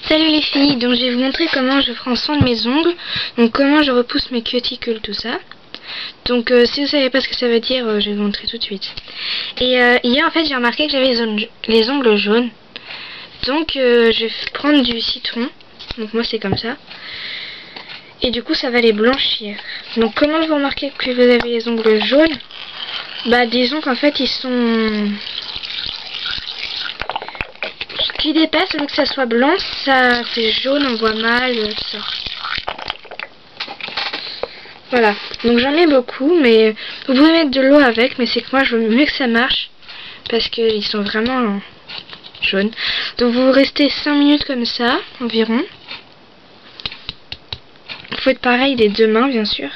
Salut les filles, donc je vais vous montrer comment je prends soin de mes ongles, donc comment je repousse mes cuticules, tout ça. Donc si vous savez pas ce que ça veut dire, je vais vous montrer tout de suite. Et hier en fait j'ai remarqué que j'avais les ongles jaunes, donc je vais prendre du citron, donc moi c'est comme ça, et du coup ça va les blanchir. Donc comment vous remarquez que vous avez les ongles jaunes? Bah disons qu'en fait ils sont... qui dépasse, donc que ça soit blanc, ça fait jaune, on voit mal, ça. Voilà, donc j'en mets beaucoup, mais vous pouvez mettre de l'eau avec, mais c'est que moi je veux mieux que ça marche, parce qu'ils sont vraiment jaunes. Donc vous restez 5 minutes comme ça, environ. Vous faites pareil des deux mains, bien sûr.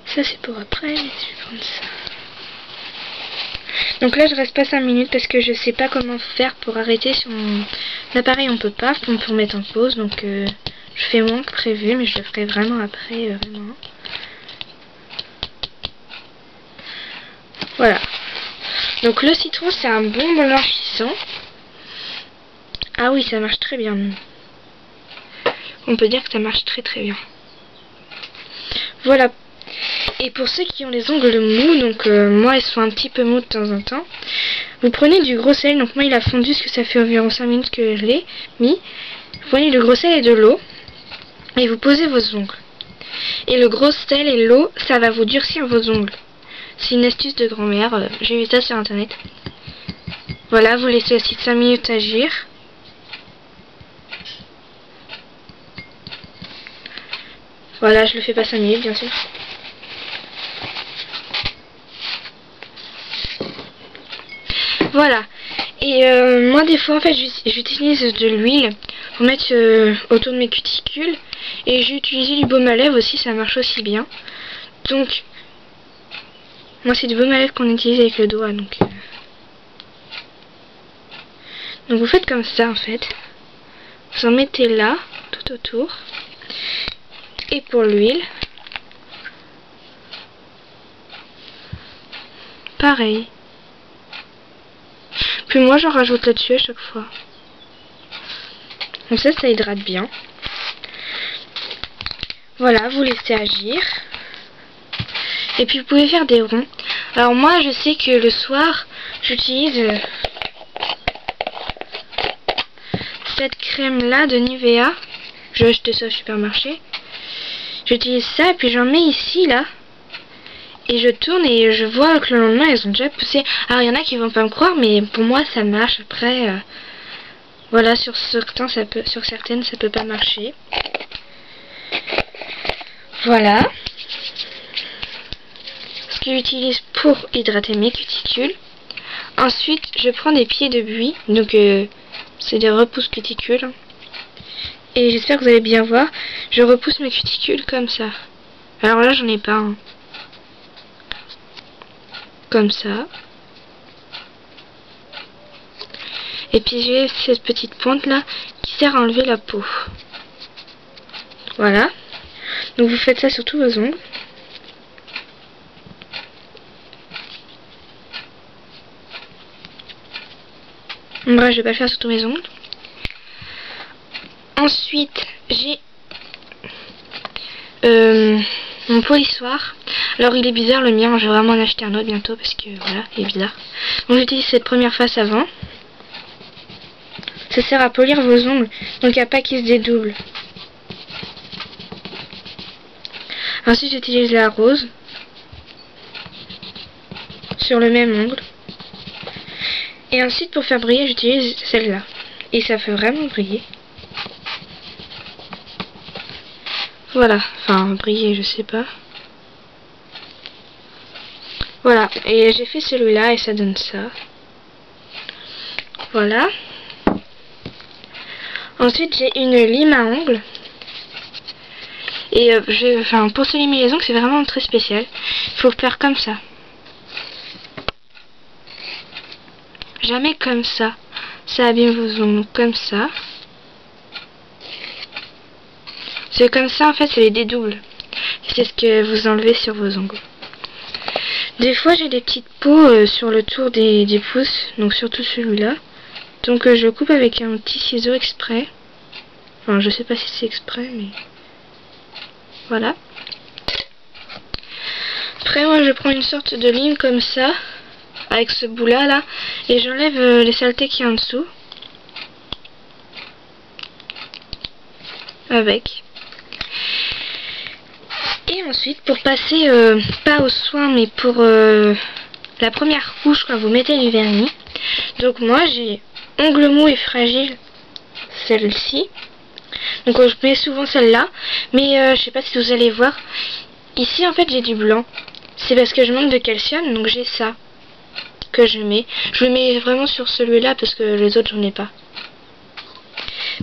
Ça c'est pour après, mais je vais prendre ça. Donc là je reste pas 5 minutes parce que je sais pas comment faire pour arrêter sur mon appareil, on peut pas, on peut mettre en pause, donc je fais moins que prévu, mais je le ferai vraiment après, vraiment. Voilà. Donc le citron c'est un bon blanchissant. Ah oui, ça marche très bien. On peut dire que ça marche très très bien. Voilà. Et pour ceux qui ont les ongles mous, donc moi ils sont un petit peu mous de temps en temps, vous prenez du gros sel, donc moi il a fondu parce que ça fait environ 5 minutes que je l'ai mis. Vous prenez du gros sel et de l'eau et vous posez vos ongles. Et le gros sel et l'eau, ça va vous durcir vos ongles. C'est une astuce de grand-mère, j'ai vu ça sur internet. Voilà, vous laissez aussi 5 minutes agir. Voilà, je le fais pas 5 minutes bien sûr. Voilà. Et moi des fois en fait j'utilise de l'huile pour mettre autour de mes cuticules. Et j'ai utilisé du baume à lèvres aussi, ça marche aussi bien. Donc moi c'est du baume à lèvres qu'on utilise avec le doigt. Donc vous faites comme ça en fait. Vous en mettez là, tout autour. Et pour l'huile, pareil. Puis moi j'en rajoute là-dessus à chaque fois. Donc ça hydrate bien. Voilà, vous laissez agir. Et puis vous pouvez faire des ronds. Alors moi je sais que le soir j'utilise cette crème là de Nivea. Je vais acheter ça au supermarché. J'utilise ça et puis j'en mets ici là. Et je tourne et je vois que le lendemain elles ont déjà poussé. Alors il y en a qui vont pas me croire, mais pour moi ça marche. Après voilà, sur certaines ça peut pas marcher. Voilà ce que j'utilise pour hydrater mes cuticules. Ensuite je prends des pieds de buis, donc c'est des repousses cuticules. Et j'espère que vous allez bien voir, je repousse mes cuticules comme ça. Alors là j'en ai pas un. Comme ça. Et puis j'ai cette petite pointe là qui sert à enlever la peau. Voilà. Donc vous faites ça sur tous vos ongles. Bref, je vais pas le faire sur tous mes ongles. Ensuite, j'ai mon polissoir. Alors il est bizarre le mien, je vais vraiment en acheter un autre bientôt parce que voilà, il est bizarre. Donc j'utilise cette première face avant. Ça sert à polir vos ongles, donc il n'y a pas qu'ils se dédoublent. Ensuite j'utilise la rose sur le même ongle. Et ensuite pour faire briller j'utilise celle-là. Et ça fait vraiment briller. Voilà, enfin briller je sais pas. Voilà, et j'ai fait celui-là et ça donne ça. Voilà. Ensuite j'ai une lime à ongles. Et pour se limer les ongles c'est vraiment très spécial. Il faut faire comme ça. Jamais comme ça. Ça abîme vos ongles. Comme ça. C'est comme ça en fait, c'est les dédouble. C'est ce que vous enlevez sur vos ongles. Des fois j'ai des petites peaux sur le tour des pouces, donc surtout celui-là. Donc je coupe avec un petit ciseau exprès. Enfin je sais pas si c'est exprès, mais voilà. Après moi je prends une sorte de ligne comme ça, avec ce bout là, et j'enlève les saletés qu'il y a en dessous. Avec. Et ensuite, pour passer, pas au soin, mais pour la première couche quand vous mettez du vernis. Donc moi, j'ai ongles mous et fragiles, celle-ci. Donc je mets souvent celle-là, mais je sais pas si vous allez voir. Ici, en fait, j'ai du blanc. C'est parce que je manque de calcium, donc j'ai ça que je mets. Je le mets vraiment sur celui-là parce que les autres, j'en ai pas.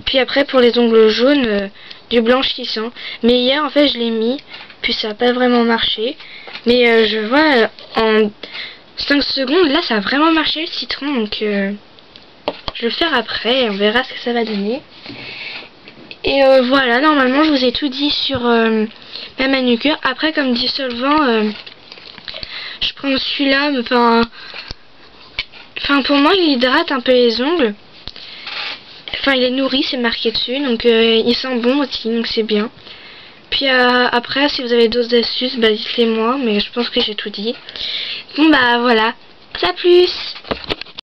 Puis après, pour les ongles jaunes, du blanchissant. Mais hier, en fait, je l'ai mis. Puis ça n'a pas vraiment marché. Mais je vois en 5 secondes, là ça a vraiment marché le citron. Donc je vais le faire après. On verra ce que ça va donner. Et voilà, normalement je vous ai tout dit sur ma manucure. Après, comme dissolvant, je prends celui-là. Enfin pour moi il hydrate un peu les ongles. Enfin il est nourri, c'est marqué dessus. Donc il sent bon aussi, donc c'est bien. Puis après, si vous avez d'autres astuces, bah dites-les moi, mais je pense que j'ai tout dit. Bon bah voilà, à plus!